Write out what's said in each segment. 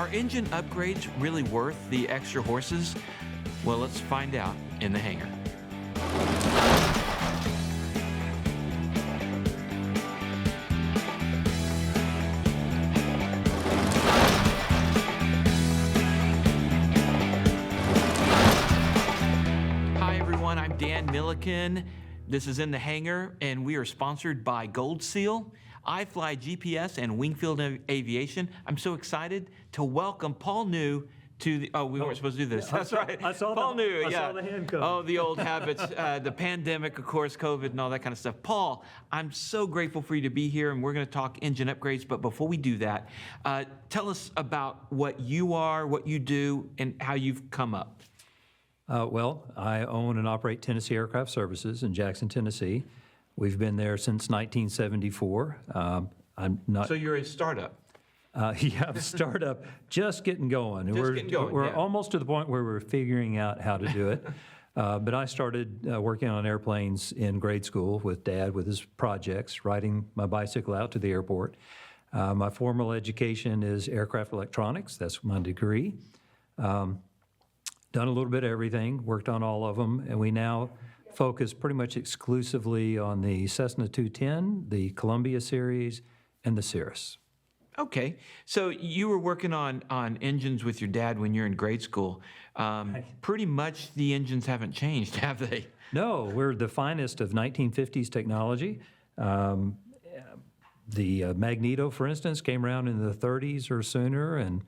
Are engine upgrades really worth the extra horses? Well, let's find out in the hangar. Hi, everyone. I'm Dan Milliken. This is In the Hangar, and we are sponsored by Gold Seal, iFly GPS, and Wingfield Aviation. I'm so excited to welcome Paul New to the, we weren't supposed to do this. That's right. I saw Paul New, I saw the hand come. Oh, the old habits, the pandemic, of course, COVID and all that kind of stuff. Paul, I'm so grateful for you to be here, and we're going to talk engine upgrades. But before we do that, tell us about what you are, what you do, and how you've come up. Well, I own and operate Tennessee Aircraft Services in Jackson, Tennessee. We've been there since 1974. I'm not. So you're a startup. Yeah, startup, just getting going. We're almost to the point where we're figuring out how to do it. But I started working on airplanes in grade school with Dad with his projects, riding my bicycle out to the airport. My formal education is aircraft electronics. That's my degree. Done a little bit of everything, worked on all of them, and we now focus pretty much exclusively on the Cessna 210, the Columbia series, and the Cirrus. Okay, so you were working on engines with your dad when you're in grade school. Pretty much the engines haven't changed, have they? No, we're the finest of 1950s technology. The Magneto, for instance, came around in the 30s or sooner, and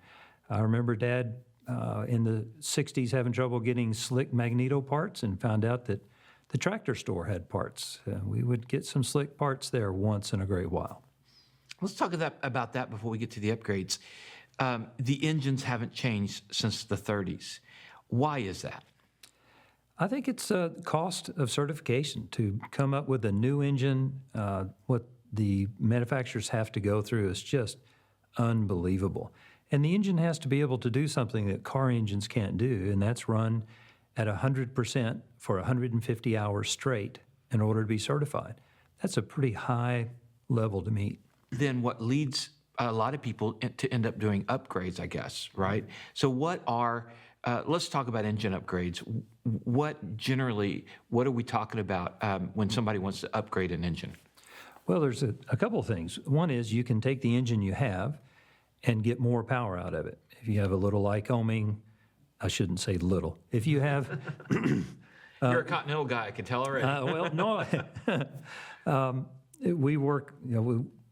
I remember Dad in the 60s having trouble getting slick Magneto parts and found out that the tractor store had parts. We would get some slick parts there once in a great while. Let's talk about that before we get to the upgrades. The engines haven't changed since the 30s. Why is that? I think it's a cost of certification to come up with a new engine. What the manufacturers have to go through is just unbelievable. And the engine has to be able to do something that car engines can't do, and that's run at 100% for 150 hours straight in order to be certified. That's a pretty high level to meet. Then what leads a lot of people to end up doing upgrades, I guess, right? So what are, let's talk about engine upgrades. What are we talking about when somebody wants to upgrade an engine? Well, there's a couple of things. One is you can take the engine you have and get more power out of it. If you have a little Lycoming, I shouldn't say little. If you have... You're a Continental guy, I can tell already. Well, no.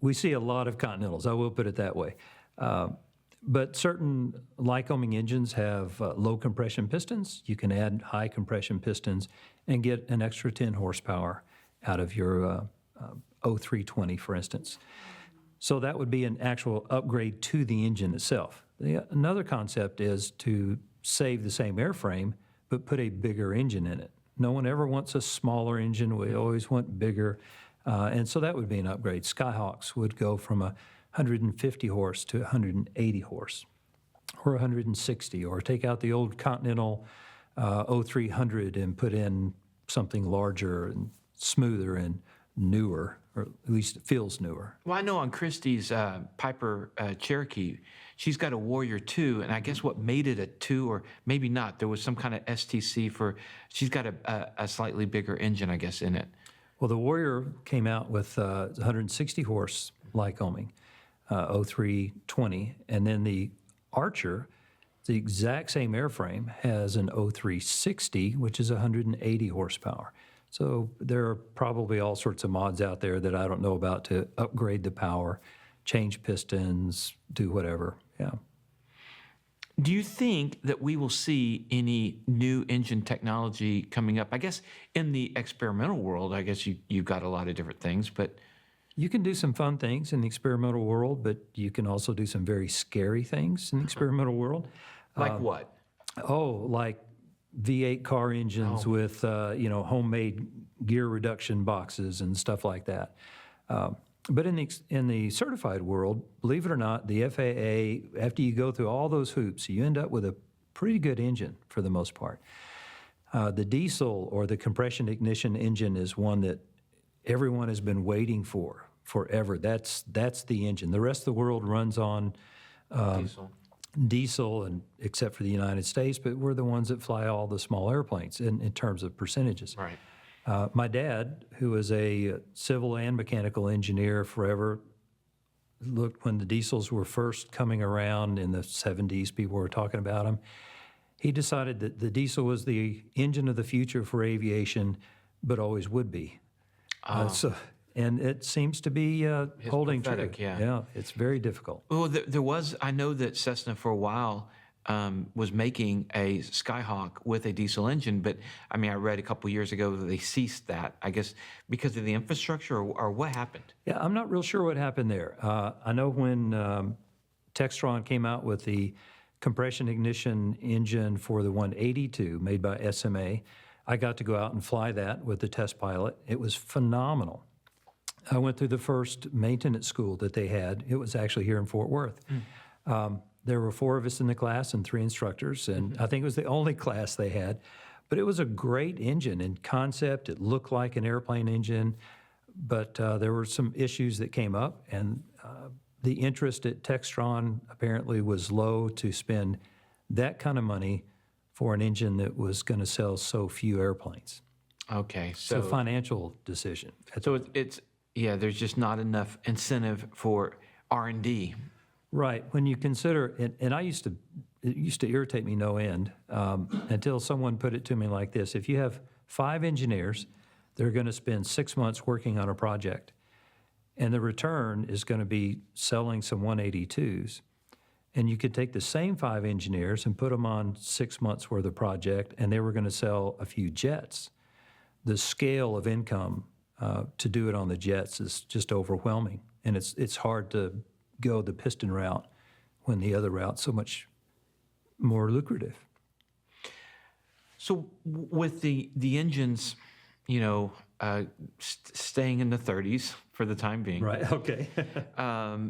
We see a lot of Continentals, I will put it that way. But certain Lycoming engines have low compression pistons. You can add high compression pistons and get an extra 10 horsepower out of your 0320, for instance. So that would be an actual upgrade to the engine itself. Another concept is to save the same airframe, but put a bigger engine in it. No one ever wants a smaller engine. We always want bigger. And so that would be an upgrade. Skyhawks would go from 150 horse to 180 horse, or 160, or take out the old Continental 0300 and put in something larger and smoother and newer, or at least it feels newer. Well, I know on Christie's Piper Cherokee, she's got a Warrior 2, and I guess what made it a 2, or maybe not, there was some kind of STC she's got a slightly bigger engine, I guess, in it. Well, the Warrior came out with 160 horse Lycoming, 0320, and then the Archer, the exact same airframe, has an 0360, which is 180 horsepower. So there are probably all sorts of mods out there that I don't know about to upgrade the power, change pistons, do whatever, yeah. Do you think that we will see any new engine technology coming up? I guess in the experimental world, I guess you've got a lot of different things, but... You can do some fun things in the experimental world, but you can also do some very scary things in the experimental world. Like what? Like V8 car engines with, homemade gear reduction boxes and stuff like that. But in the certified world, believe it or not, the FAA, after you go through all those hoops, you end up with a pretty good engine for the most part. The diesel or the compression ignition engine is one that everyone has been waiting for forever. That's the engine. The rest of the world runs on diesel, and except for the United States, but we're the ones that fly all the small airplanes in terms of percentages. Right. My dad, who was a civil and mechanical engineer forever, looked when the diesels were first coming around in the 70s, people were talking about them. He decided that the diesel was the engine of the future for aviation, but always would be. And it seems to be holding true. prophetic, yeah. Yeah, it's very difficult. Well, I know that Cessna for a while was making a Skyhawk with a diesel engine, but I mean, I read a couple years ago that they ceased that, I guess, because of the infrastructure or what happened? Yeah, I'm not real sure what happened there. I know when Textron came out with the compression ignition engine for the 182 made by SMA, I got to go out and fly that with the test pilot. It was phenomenal. I went through the first maintenance school that they had. It was actually here in Fort Worth. There were 4 of us in the class and 3 instructors, and I think it was the only class they had. But it was a great engine in concept. It looked like an airplane engine, but there were some issues that came up, and the interest at Textron apparently was low to spend that kind of money for an engine that was going to sell so few airplanes. Okay, It's a financial decision. there's just not enough incentive for R&D. Right. When you consider, and it used to irritate me no end until someone put it to me like this. If you have 5 engineers, they're going to spend 6 months working on a project, and the return is going to be selling some 182s, and you could take the same 5 engineers and put them on 6 months worth of project, and they were going to sell a few jets. The scale of income to do it on the jets is just overwhelming, and it's hard to go the piston route when the other route's so much more lucrative. So with the engines, staying in the 30s for the time being, Right, okay.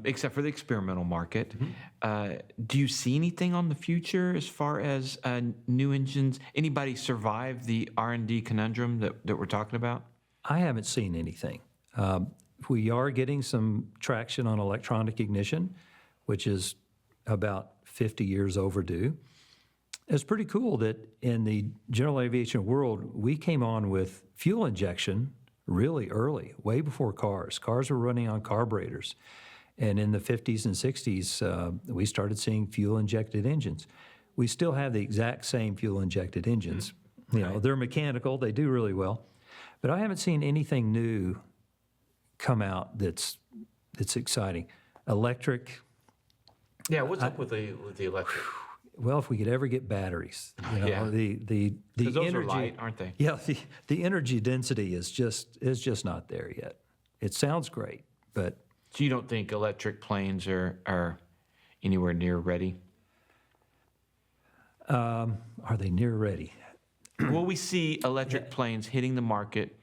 except for the experimental market, do you see anything on the future as far as new engines? Anybody survive the R&D conundrum that we're talking about? I haven't seen anything. We are getting some traction on electronic ignition, which is about 50 years overdue. It's pretty cool that in the general aviation world, we came on with fuel injection really early, way before cars. Cars were running on carburetors. And in the 50s and 60s, we started seeing fuel-injected engines. We still have the exact same fuel-injected engines. They're mechanical, they do really well. But I haven't seen anything new come out that's exciting. Electric. Yeah, what's up with the electric? Well, if we could ever get batteries, Yeah. the 'Cause those energy, are light, aren't they? Yeah, the energy density is just not there yet. It sounds great, but So you don't think electric planes are anywhere near ready? are they near ready? Will we see electric planes hitting the market,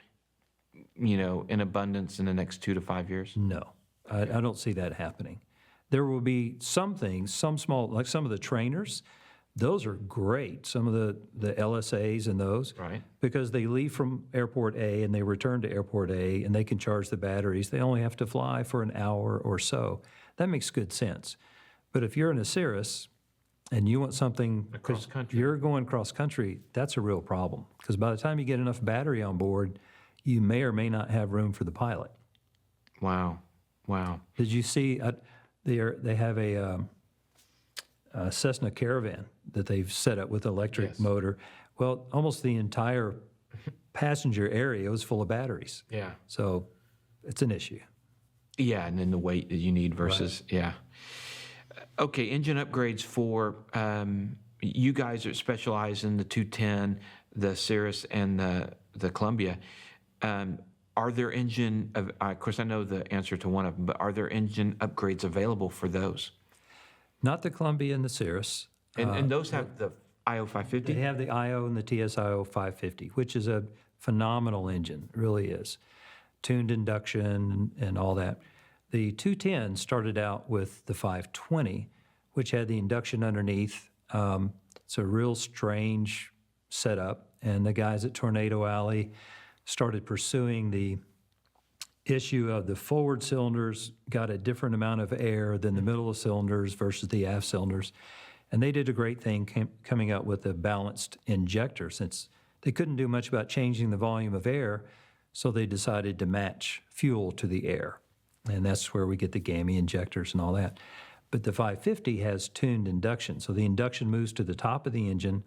in abundance in the next 2 to 5 years? No, I don't see that happening. There will be some things, some small, like some of the trainers, those are great. Some of the LSAs and those. Right. Because they leave from airport A and they return to airport A and they can charge the batteries. They only have to fly for an hour or so. That makes good sense. But if you're in a Cirrus and you want something, Across 'cause country. you're going cross country, that's a real problem. Because by the time you get enough battery on board, you may or may not have room for the pilot. Wow. Did you see, they have a Cessna Caravan that they've set up with electric Yes. motor. Well, almost the entire passenger area was full of batteries. Yeah. So it's an issue. Yeah, and then the weight that you need versus, yeah. Okay, engine upgrades for, you guys are specialized in the 210, the Cirrus, and the Columbia. Are there of course I know the answer to one of them, but are there engine upgrades available for those? Not the Columbia and the Cirrus. And those have the IO 550? They have the IO and the TSIO 550, which is a phenomenal engine, it really is. Tuned induction and all that. The 210 started out with the 520, which had the induction underneath. It's a real strange setup, and the guys at Tornado Alley started pursuing the issue of the forward cylinders got a different amount of air than the middle of cylinders versus the aft cylinders. And they did a great thing coming out with a balanced injector, since they couldn't do much about changing the volume of air, so they decided to match fuel to the air. And that's where we get the gammy injectors and all that. But the 550 has tuned induction. So the induction moves to the top of the engine,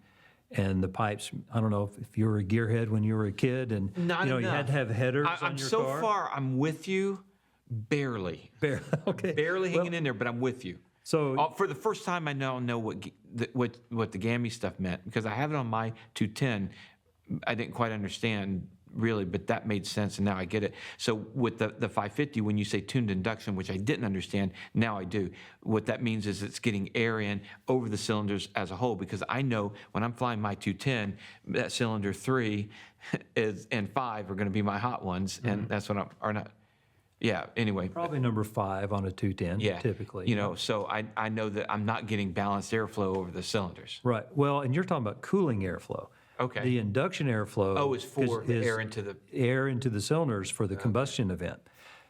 and the pipes, I don't know if you were a gearhead when you were a kid, and Not you enough. had to have headers on I'm your so car. far, I'm with you, barely. Okay. Barely hanging in there, but I'm with you. So For the first time, I now know what the gammy stuff meant, because I have it on my 210. I didn't quite understand really, but that made sense, and now I get it. So with the 550, when you say tuned induction, which I didn't understand, now I do. What that means is it's getting air in over the cylinders as a whole, because I know when I'm flying my 210, that cylinder 3 and 5 are going to be my hot ones, and that's what are not. Yeah, anyway. probably number 5 on a 210, Yeah, typically. You know, so I know that I'm not getting balanced airflow over the cylinders. Right. Well, and you're talking about cooling airflow. Okay. The induction airflow Is for the is air into the. air into the cylinders for the combustion event.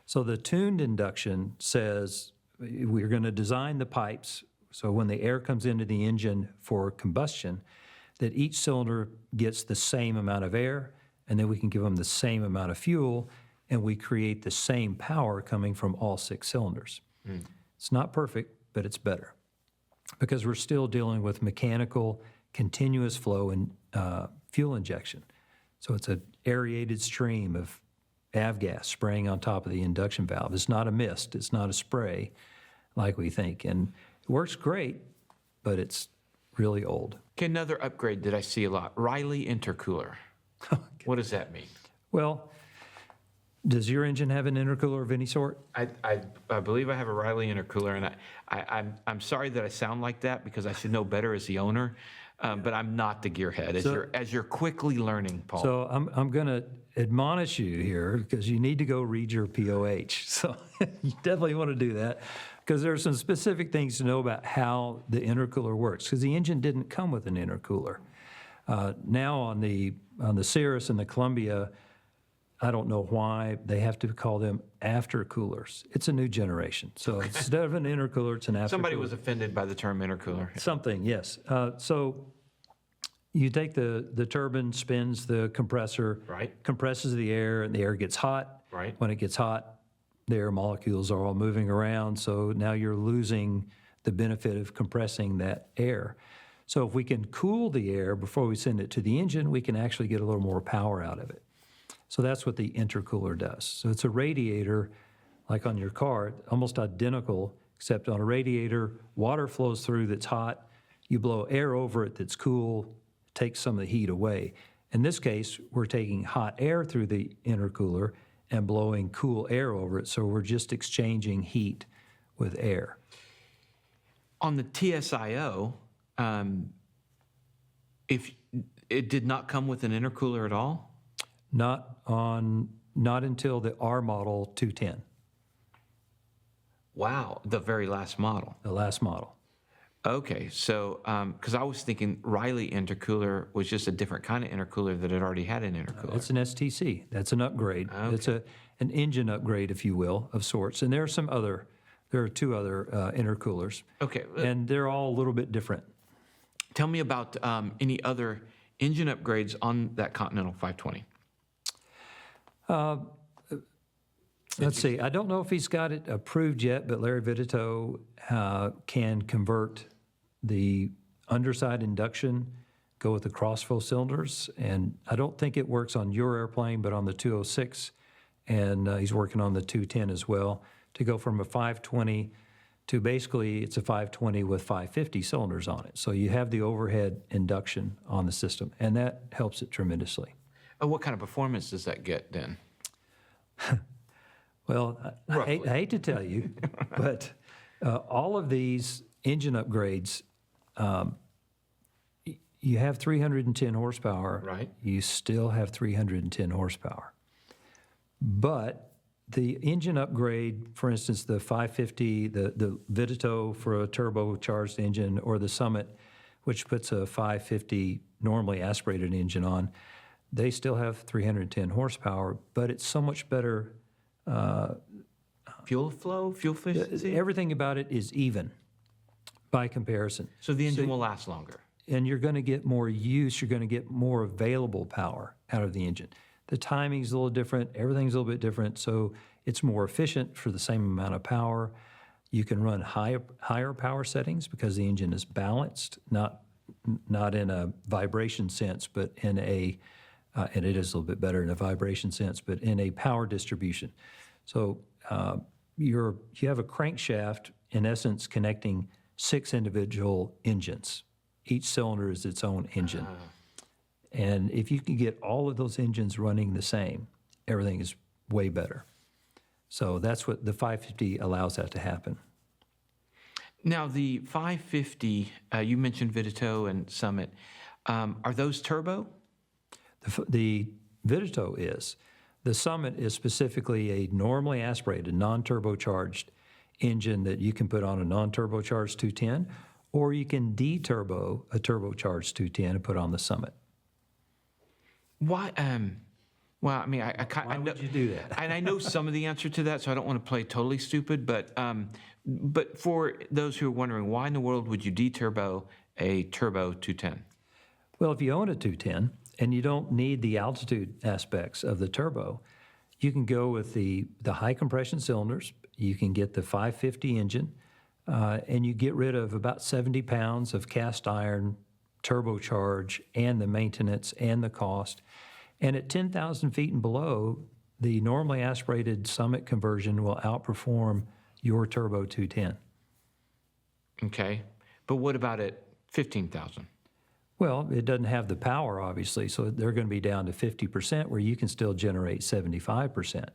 So the tuned induction says we're going to design the pipes so when the air comes into the engine for combustion, that each cylinder gets the same amount of air, and then we can give them the same amount of fuel, and we create the same power coming from all 6 cylinders. It's not perfect, but it's better, because we're still dealing with mechanical continuous flow and fuel injection. So it's an aerated stream of avgas spraying on top of the induction valve. It's not a mist, it's not a spray like we think. And it works great, but it's really old. Okay, another upgrade that I see a lot, Riley intercooler. What does that mean? Well, does your engine have an intercooler of any sort? I believe I have a Riley intercooler, and I'm sorry that I sound like that, because I should know better as the owner, but I'm not the gearhead, as you're quickly learning, Paul. So I'm going to admonish you here, because you need to go read your POH. So you definitely want to do that, because there are some specific things to know about how the intercooler works, because the engine didn't come with an intercooler. Now on the Cirrus and the Columbia, I don't know why they have to call them aftercoolers. It's a new generation. So instead of an intercooler, it's an aftercooler. Somebody was offended by the term intercooler. Something, yes. So you take the turbine, spins the compressor, Right. compresses the air, and the air gets hot. Right. When it gets hot, the air molecules are all moving around, so now you're losing the benefit of compressing that air. So if we can cool the air before we send it to the engine, we can actually get a little more power out of it. So that's what the intercooler does. So it's a radiator, like on your car, almost identical, except on a radiator, water flows through that's hot, you blow air over it that's cool, takes some of the heat away. In this case, we're taking hot air through the intercooler and blowing cool air over it, so we're just exchanging heat with air. On the TSIO, if it did not come with an intercooler at all? Not until the R model 210, Wow, the very last model. the last model. Okay, so, because I was thinking Riley intercooler was just a different kind of intercooler that had already had an intercooler. It's an STC. That's an upgrade. It's an engine upgrade, if you will, of sorts. And there are two other intercoolers. Okay, And they're all a little bit different. tell me about any other engine upgrades on that Continental 520. Let's see. I don't know if he's got it approved yet, but Larry Vitito can convert the underside induction, go with the crossflow cylinders. And I don't think it works on your airplane, but on the 206. And he's working on the 210 as well, to go from a 520 to basically it's a 520 with 550 cylinders on it. So you have the overhead induction on the system, and that helps it tremendously. What kind of performance does that get then? Well, I hate to tell you, but all of these engine upgrades, you have 310 horsepower. Right. You still have 310 horsepower. But the engine upgrade, for instance, the 550, the Vitito for a turbocharged engine, or the Summit, which puts a 550 normally aspirated engine on, they still have 310 horsepower, but it's so much better. Fuel flow, fuel efficiency? Everything about it is even. by comparison. So the engine will last longer. And you're going to get more use, you're going to get more available power out of the engine. The timing's a little different, everything's a little bit different, so it's more efficient for the same amount of power. You can run higher power settings because the engine is balanced, not in a vibration sense, but in a, and it is a little bit better in a vibration sense, but in a power distribution. So you have a crankshaft, in essence, connecting 6 individual engines. Each cylinder is its own engine. And if you can get all of those engines running the same, everything is way better. So that's what the 550 allows that to happen. Now, the 550, you mentioned Vidito and Summit. Are those turbo? The Vidito is. The Summit is specifically a normally aspirated, non-turbocharged engine that you can put on a non-turbocharged 210, or you can deturbo a turbocharged 210 and put on the Summit. Why? Well, I mean, Why would you do that? And I know some of the answer to that, so I don't want to play totally stupid. But for those who are wondering, why in the world would you deturbo a turbo 210? Well, if you own a 210 and you don't need the altitude aspects of the turbo, you can go with the high compression cylinders. You can get the 550 engine, and you get rid of about 70 pounds of cast iron turbocharge and the maintenance and the cost. And at 10,000 feet and below, the normally aspirated Summit conversion will outperform your turbo 210. Okay. But what about at 15,000? Well, it doesn't have the power, obviously, so they're going to be down to 50% where you can still generate 75%.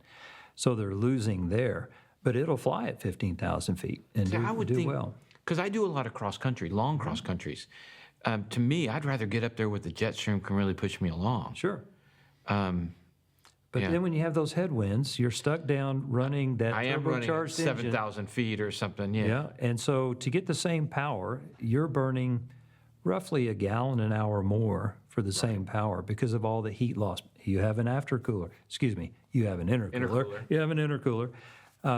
So they're losing there. But it'll fly at 15,000 feet and do well. Because I do a lot of cross country, long cross countries. To me, I'd rather get up there with the jet stream can really push me along. Sure. But then when you have those headwinds, you're stuck down running that I am running turbocharged engine. 7,000 feet or something, Yeah, and so to get the same power, you're burning roughly a gallon an hour more for the same power because of all the heat loss. You have an intercooler. You have an intercooler. You have an intercooler.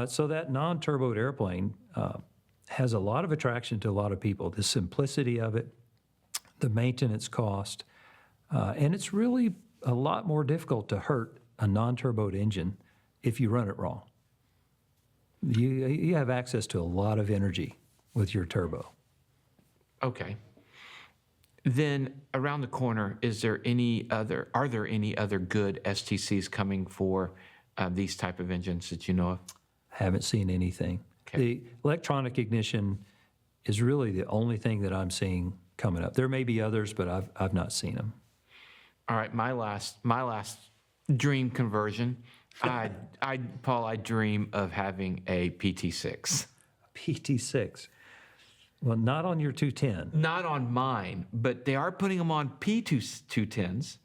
So that non-turboed airplane has a lot of attraction to a lot of people. The simplicity of it, the maintenance cost, and it's really a lot more difficult to hurt a non-turboed engine if you run it wrong. You have access to a lot of energy with your turbo. Okay. Then around the corner, are there any other good STCs coming for these type of engines that you know of? Haven't seen anything. Okay. The electronic ignition is really the only thing that I'm seeing coming up. There may be others, but I've not seen them. All right, my last dream conversion. Paul, I dream of having a PT6. PT6. Well, not on your 210. Not on mine, but they are putting them on P210s.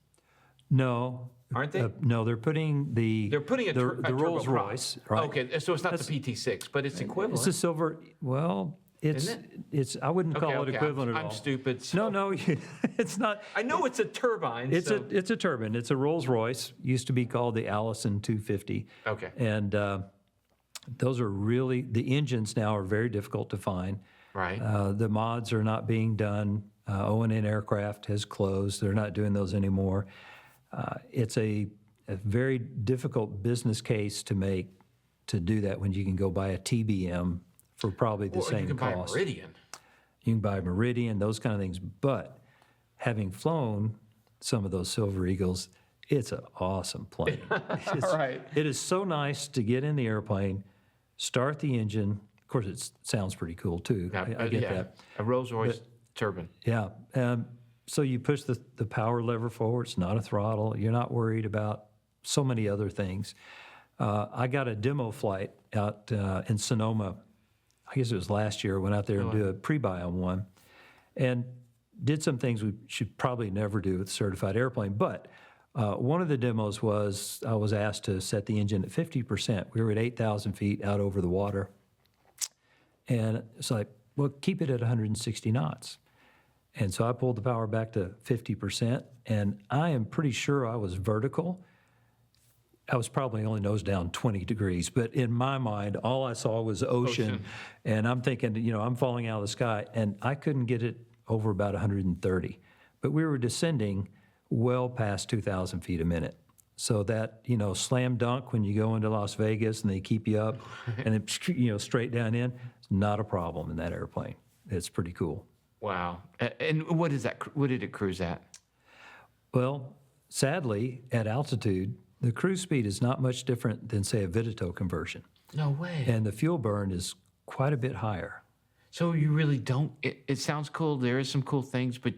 No. Aren't they? No, they're putting the Rolls Royce, right? Okay, so it's not the PT6, but it's equivalent. It's a silver. Well, it's. I wouldn't call it equivalent at all. I'm stupid. So. No, it's not. I know it's a turbine. It's a turbine. It's a Rolls Royce. Used to be called the Allison 250. Okay. And those are really the engines now are very difficult to find. Right. The mods are not being done. O&N Aircraft has closed. They're not doing those anymore. It's a very difficult business case to do that when you can go buy a TBM for probably the same you can cost. buy a Meridian. You can buy a Meridian, those kind of things. But having flown some of those Silver Eagles, it's an awesome plane. Right. It is so nice to get in the airplane, start the engine. Of course, it sounds pretty cool too. I get that. A Rolls Royce turbine. Yeah. So you push the power lever forward. It's not a throttle. You're not worried about so many other things. I got a demo flight out in Sonoma. I guess it was last year. Went out there and do a pre-buy on one, and did some things we should probably never do with a certified airplane. But one of the demos was I was asked to set the engine at 50%. We were at 8,000 feet out over the water, and it's like, well, keep it at 160 knots. And so I pulled the power back to 50%, and I am pretty sure I was vertical I was probably only nose down 20 degrees, but in my mind, all I saw was ocean. And I'm thinking, I'm falling out of the sky, and I couldn't get it over about 130. But we were descending well past 2,000 feet a minute. So that, slam dunk when you go into Las Vegas and they keep you up and it, straight down in, it's not a problem in that airplane. It's pretty cool. Wow. And what is that? What did it cruise at? Well, sadly, at altitude, the cruise speed is not much different than, say, a Vitito conversion. No way. And the fuel burn is quite a bit higher. So you really don't, it sounds cool. There is some cool things, but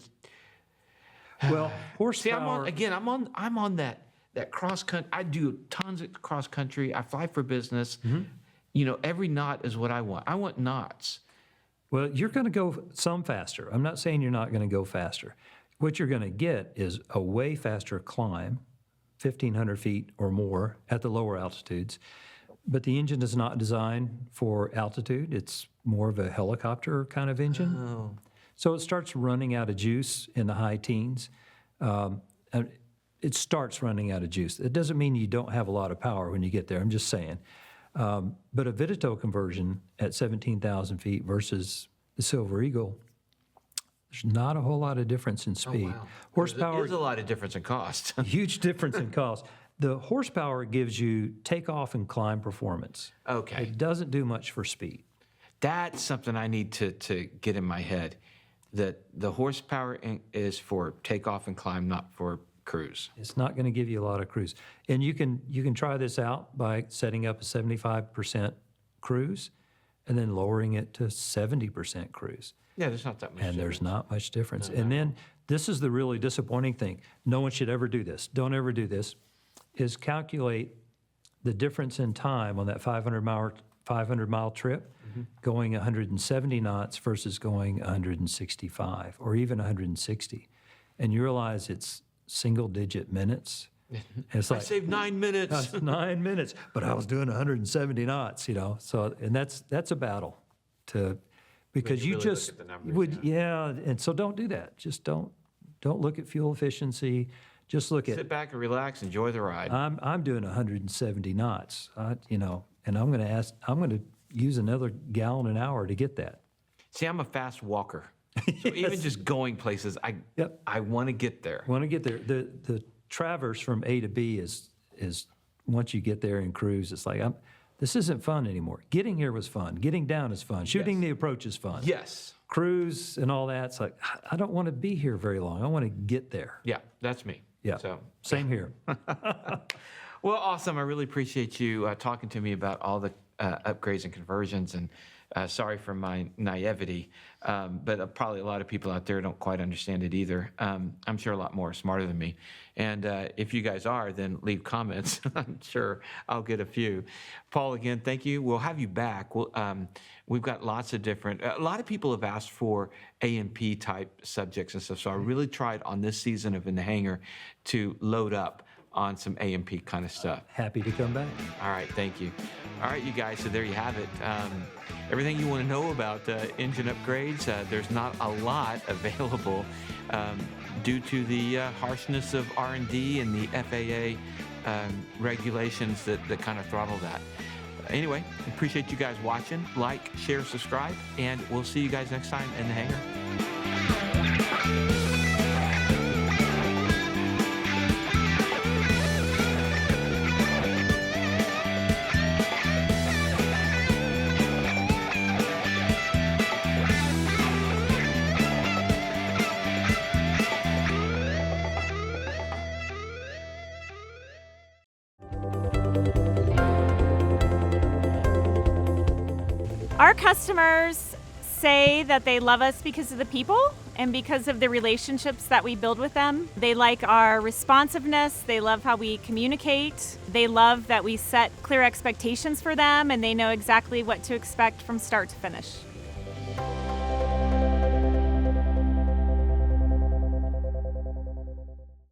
Well, horsepower. See, I'm on that cross country. I do tons of cross country. I fly for business. Every knot is what I want. I want knots. Well, you're going to go some faster. I'm not saying you're not going to go faster. What you're going to get is a way faster climb, 1,500 feet or more at the lower altitudes. But the engine is not designed for altitude. It's more of a helicopter kind of engine. Oh. So it starts running out of juice in the high teens. And it starts running out of juice. It doesn't mean you don't have a lot of power when you get there. I'm just saying. But a Vitito conversion at 17,000 feet versus the Silver Eagle, there's not a whole lot of difference in speed. Wow. Horsepower, There's a lot of difference in cost. huge difference in cost. The horsepower gives you takeoff and climb performance. Okay. It doesn't do much for speed. That's something I need to get in my head, that the horsepower is for takeoff and climb, not for cruise. It's not going to give you a lot of cruise. And you can try this out by setting up a 75% cruise and then lowering it to 70% cruise. Yeah, there's not that much. And there's not much difference. And then this is the really disappointing thing. No one should ever do this. Don't ever do this. Is calculate the difference in time on that 500-mile trip, going 170 knots versus going 165 or even 160. And you realize it's single-digit minutes. And it's I saved 9 minutes. That's 9 minutes, but I was doing 170 knots, So, and that's a battle because you really just look at the numbers, would, and so don't do that. Just don't look at fuel efficiency. Just look at. Sit back and relax, enjoy the ride. I'm doing 170 knots, and I'm going to use another gallon an hour to get that. See, I'm a fast walker. So even just going places, I want to get there. Want to get there. The traverse from A to B is once you get there in cruise, it's like this isn't fun anymore. Getting here was fun. Getting down is fun. Shooting the approach is fun. Yes. Cruise and all that, it's like I don't want to be here very long. I want to get there. Yeah, that's me. Yeah. So same here. Well, awesome. I really appreciate you talking to me about all the upgrades and conversions, and sorry for my naivety, but probably a lot of people out there don't quite understand it either. I'm sure a lot more smarter than me. And if you guys are, then leave comments. I'm sure I'll get a few. Paul, again, thank you. We'll have you back. We've got lots of different, a lot of people have asked for A&P type subjects and stuff. So I really tried on this season of In the Hangar to load up on some A&P kind of stuff. Happy to come back. All right, thank you. All right, you guys, so there you have it. Everything you want to know about engine upgrades, there's not a lot available due to the harshness of R&D and the FAA regulations that kind of throttle that. Anyway, appreciate you guys watching. Like, share, subscribe, and we'll see you guys next time in the hangar. Our customers say that they love us because of the people and because of the relationships that we build with them. They like our responsiveness. They love how we communicate. They love that we set clear expectations for them and they know exactly what to expect from start to finish.